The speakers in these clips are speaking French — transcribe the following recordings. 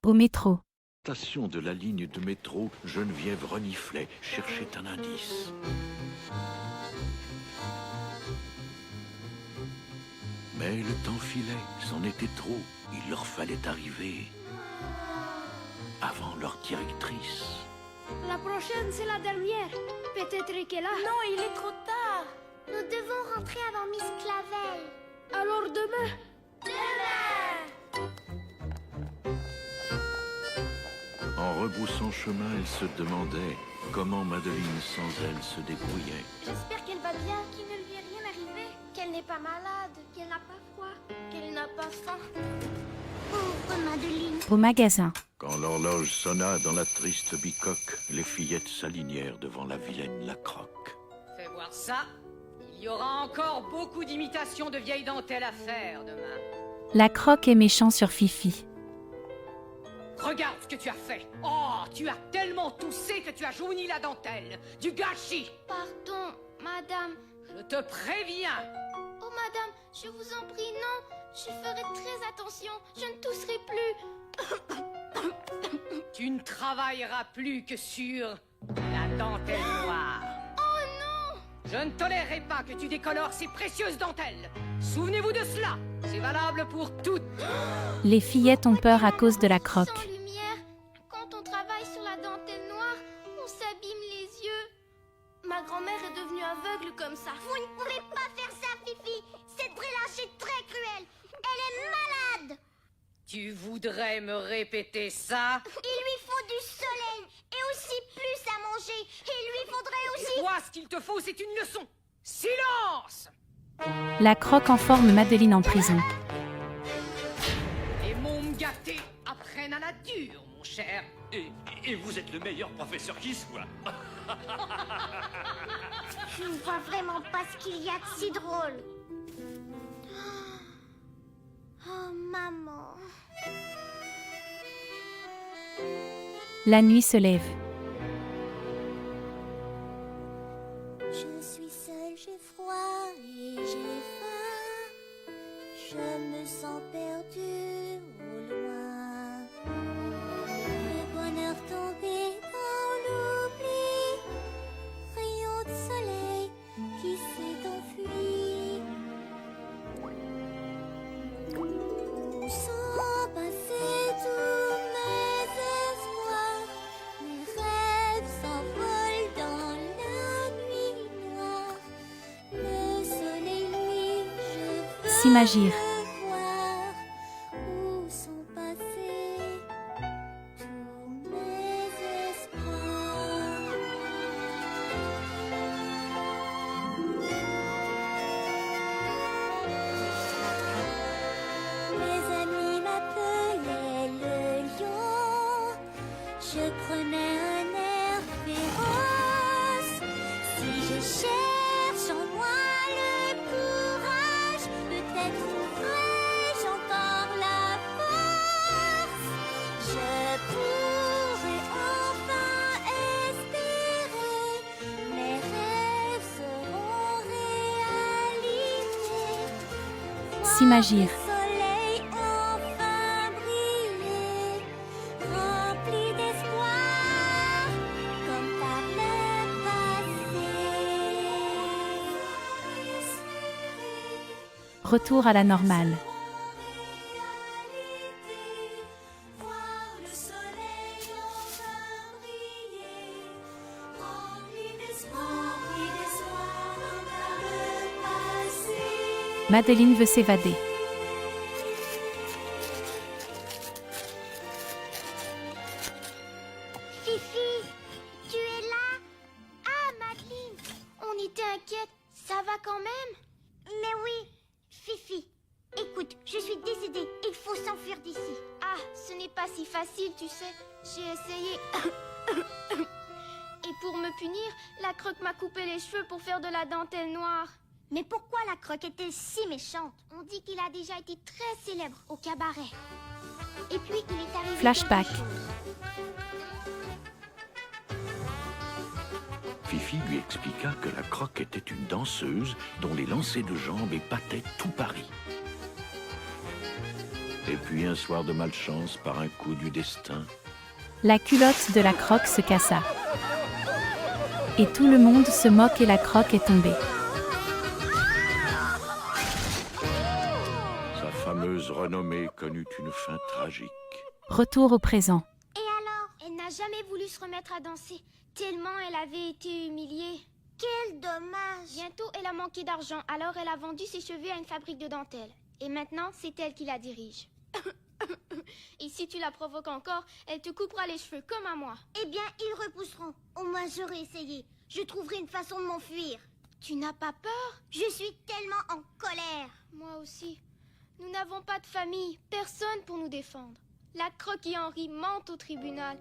Au métro. Station de la ligne de métro, Geneviève reniflait, cherchait un indice. Mais le temps filait, c'en était trop. Il leur fallait arriver avant leur directrice. La prochaine, c'est la dernière. Peut-être qu'elle a... Non, il est trop tard. Nous devons rentrer avant Miss Clavel. Alors demain. En rebroussant chemin, elle se demandait comment Madeleine sans elle se débrouillait. J'espère qu'elle va bien, qu'il ne lui est rien arrivé, qu'elle n'est pas malade, qu'elle n'a pas froid, qu'elle n'a pas faim. Pauvre Madeleine. Au magasin. Quand l'horloge sonna dans la triste bicoque, les fillettes s'alignèrent devant la vilaine Lacroque. Fais voir ça. Il y aura encore beaucoup d'imitations de vieilles dentelles à faire demain. Lacroque est méchant sur Fifi. Regarde ce que tu as fait. Oh, tu as tellement toussé que tu as jauni la dentelle. Du gâchis. Pardon, madame. Je te préviens. Oh, madame, je vous en prie, non. Je ferai très attention. Je ne tousserai plus. Tu ne travailleras plus que sur la dentelle noire. Oh non! Je ne tolérerai pas que tu décolores ces précieuses dentelles. Souvenez-vous de cela. C'est valable pour toutes. Les fillettes ont peur à cause de la croque. Sans lumière, quand on travaille sur la dentelle noire, on s'abîme les yeux. Ma grand-mère est devenue aveugle comme ça. Vous ne pouvez pas faire ça, Fifi. Cette drillage est très cruelle. Elle est malade. Tu voudrais me répéter ça? Il lui faut du soleil et aussi plus à manger. Il lui faudrait aussi... Toi, ce qu'il te faut, c'est une leçon. Silence! Lacroque enferme Madeleine en prison. Les mômes gâtés apprennent à la dure, mon cher. Et vous êtes le meilleur professeur qui soit. Je ne vois vraiment pas ce qu'il y a de si drôle. Oh, maman. La nuit se lève. Je suis seule, j'ai froid et j'ai faim. Je me sens perdue au loin. Le bonheur tombé dans l'oubli. Rayon de soleil qui s'est enfui. Où sont passés tous mes espoirs? Mes rêves s'envolent dans la nuit noire. Le soleil, lui, je veux S'imagir. le voir. Où sont passés tous mes espoirs? Mes amis m'appelaient le lion. Je prenais un air féroce. Si je cherche en moi le courage, peut-être trouverai-je encore la force. Je pourrai enfin espérer. Mes rêves seront réalisés. S'imagir. Le soleil enfin briller, rempli d'espoir, comme par le passé. Retour à la normale. Voir le soleil enfin briller, rempli d'espoir, comme par le passé. Madeleine veut s'évader. Fifi, tu es là? Ah, Madeleine, on était inquiète. Ça va quand même? Mais oui, Fifi. Écoute, je suis décédée. Il faut s'enfuir d'ici. Ah, ce n'est pas si facile, tu sais. J'ai essayé. Et pour me punir, la croque m'a coupé les cheveux pour faire de la dentelle noire. Mais pourquoi la croque est-elle si méchante? On dit qu'il a déjà été très célèbre au cabaret. Et puis, il est arrivé... Flashback. quelque chose. Fifi lui expliqua que la croque était une danseuse dont les lancers de jambes épataient tout Paris. Et puis un soir de malchance, par un coup du destin, La culotte de la croque se cassa. Et tout le monde se moque et la croque est tombée. sa fameuse renommée connut une fin tragique. Retour au présent. Et alors? Elle n'a jamais voulu se remettre à danser, tellement elle avait été humiliée. Quel dommage! Bientôt, elle a manqué d'argent, alors elle a vendu ses cheveux à une fabrique de dentelle. Et maintenant, c'est elle qui la dirige. Et si tu la provoques encore, elle te coupera les cheveux comme à moi. Eh bien, ils repousseront. Au moins, j'aurai essayé. Je trouverai une façon de m'enfuir. Tu n'as pas peur? Je suis tellement en colère. Moi aussi. Nous n'avons pas de famille, personne pour nous défendre. La Croque et Henri mentent au tribunal.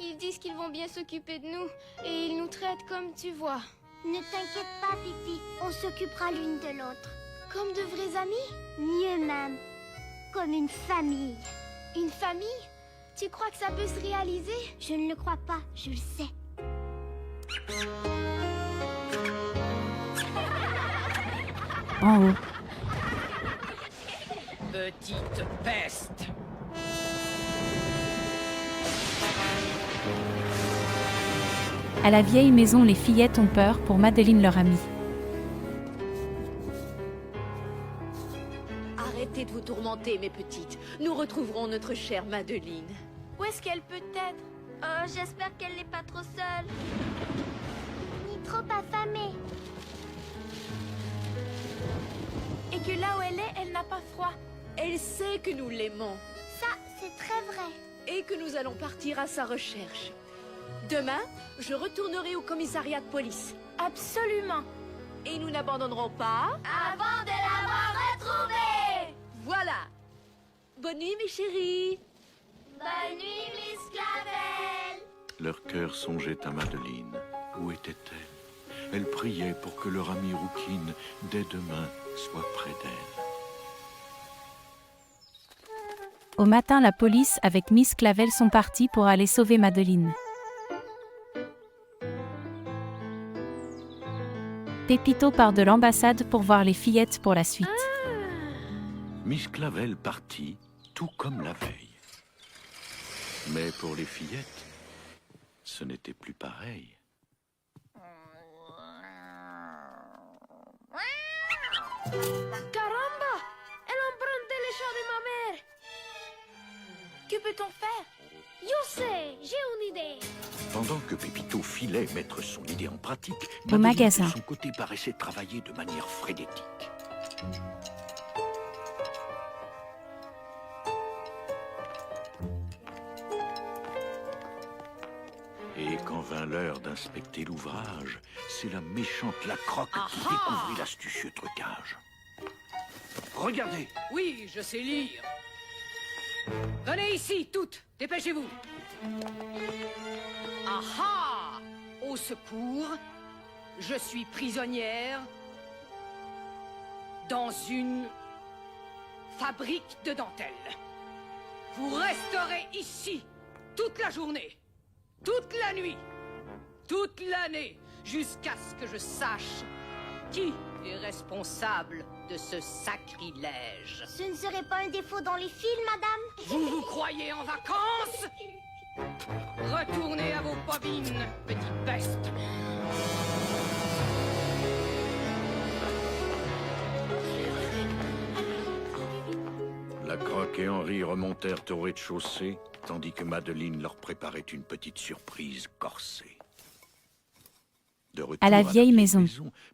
Ils disent qu'ils vont bien s'occuper de nous et ils nous traitent comme tu vois. Ne t'inquiète pas, Pipi. On s'occupera l'une de l'autre. Comme de vrais amis? Mieux même. Comme une famille. Une famille? Tu crois que ça peut se réaliser? Je ne le crois pas, je le sais. En haut. Petite peste. À la vieille maison, les fillettes ont peur pour Madeleine, leur amie. Arrêtez de vous tourmenter, mes petites. Nous retrouverons notre chère Madeleine. Où est-ce qu'elle peut être? J'espère qu'elle n'est pas trop seule. Ni trop affamée. Et que là où elle est, elle n'a pas froid. Elle sait que nous l'aimons Ça, c'est très vrai. et que nous allons partir à sa recherche. Demain, je retournerai au commissariat de police. Absolument. Et nous n'abandonnerons pas... Avant de l'avoir retrouvée. Voilà. Bonne nuit, mes chéris. Bonne nuit, Miss Clavel. Leur cœur songeait à Madeleine. Où était-elle? Elle priait pour que leur amie rouquine, dès demain, soit près d'elle. Au matin, la police avec Miss Clavel sont partis pour aller sauver Madeleine. Pépito part de l'ambassade pour voir les fillettes pour la suite. Miss Clavel partit, tout comme la veille. Mais pour les fillettes, ce n'était plus pareil. Caramba! Elle a emprunté les chants de ma mère. Que peut-on faire? Je sais, j'ai une idée. Pendant que Pépito filait mettre son idée en pratique, Au Madeleine, magasin. de son côté, paraissait travailler de manière frénétique. Et quand vint l'heure d'inspecter l'ouvrage, c'est la méchante La Croque qui Ah-ha! découvrit l'astucieux trucage. Regardez! Oui, je sais lire. Venez ici, toutes. Dépêchez-vous. Aha! Au secours. Je suis prisonnière dans une fabrique de dentelle. Vous resterez ici toute la journée, toute la nuit, toute l'année, jusqu'à ce que je sache qui est responsable de ce sacrilège. Ce ne serait pas un défaut dans les films, madame? Vous vous croyez en vacances? Retournez à vos bobines, petite peste. La Croque et Henri remontèrent au rez-de-chaussée, tandis que Madeleine leur préparait une petite surprise corsée. De retour À la vieille maison.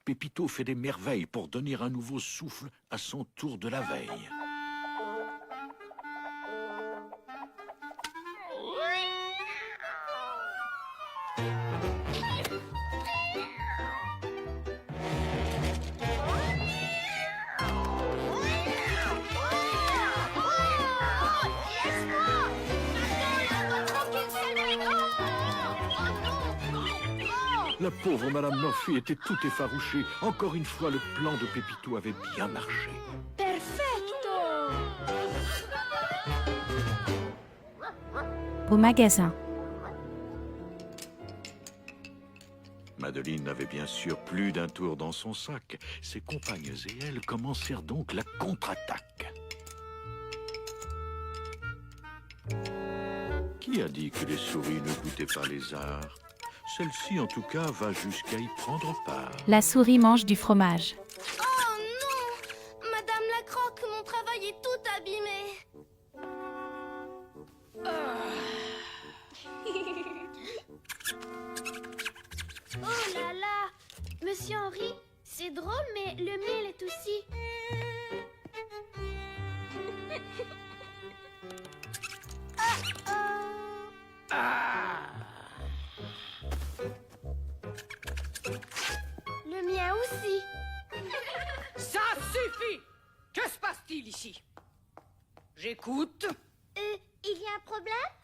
Pépito fait des merveilles pour donner un nouveau souffle à son tour de la veille. La pauvre Madame Murphy était tout effarouchée. Encore une fois, le plan de Pépito avait bien marché. Perfecto! Au magasin. Madeleine n'avait bien sûr plus d'un tour dans son sac. Ses compagnes et elle commencèrent donc la contre-attaque. Qui a dit que les souris ne goûtaient pas les arts? Celle-ci, en tout cas, va jusqu'à y prendre part. La souris mange du fromage. Oh non! Madame la Croque, mon travail est tout abîmé. Oh là là! Monsieur Henri, c'est drôle, mais le miel est aussi... Le mien aussi. Ça suffit! Que se passe-t-il ici? J'écoute. Il y a un problème?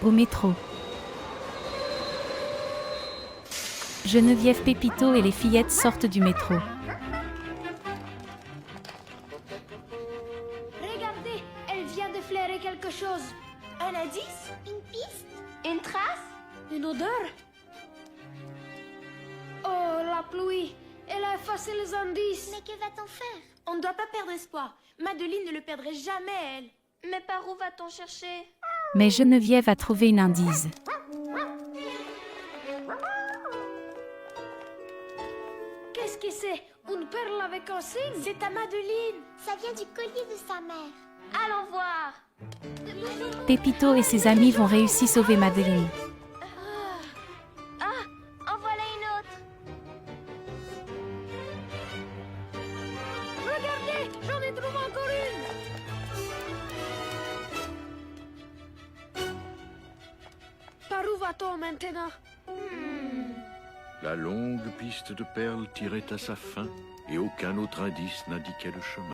Au métro. Geneviève Pépito et les fillettes sortent du métro. Regardez, elle vient de flairer quelque chose. Un indice? Une piste? Une trace? Une odeur? Oh, la pluie! Elle a effacé les indices. Mais que va-t-on faire? On ne doit pas perdre espoir. Madeleine ne le perdrait jamais, elle. Mais par où va-t-on chercher? Mais Geneviève a trouvé une indice. Qu'est-ce que c'est? Une perle avec un signe? C'est à Madeleine. Ça vient du collier de sa mère. Allons voir. Pépito et ses amis vont réussir à sauver Madeleine. En voilà une autre. Regardez, j'en ai trouvé encore une. Par où va-t-on maintenant? La longue piste de perles tirait à sa fin, et aucun autre indice n'indiquait le chemin.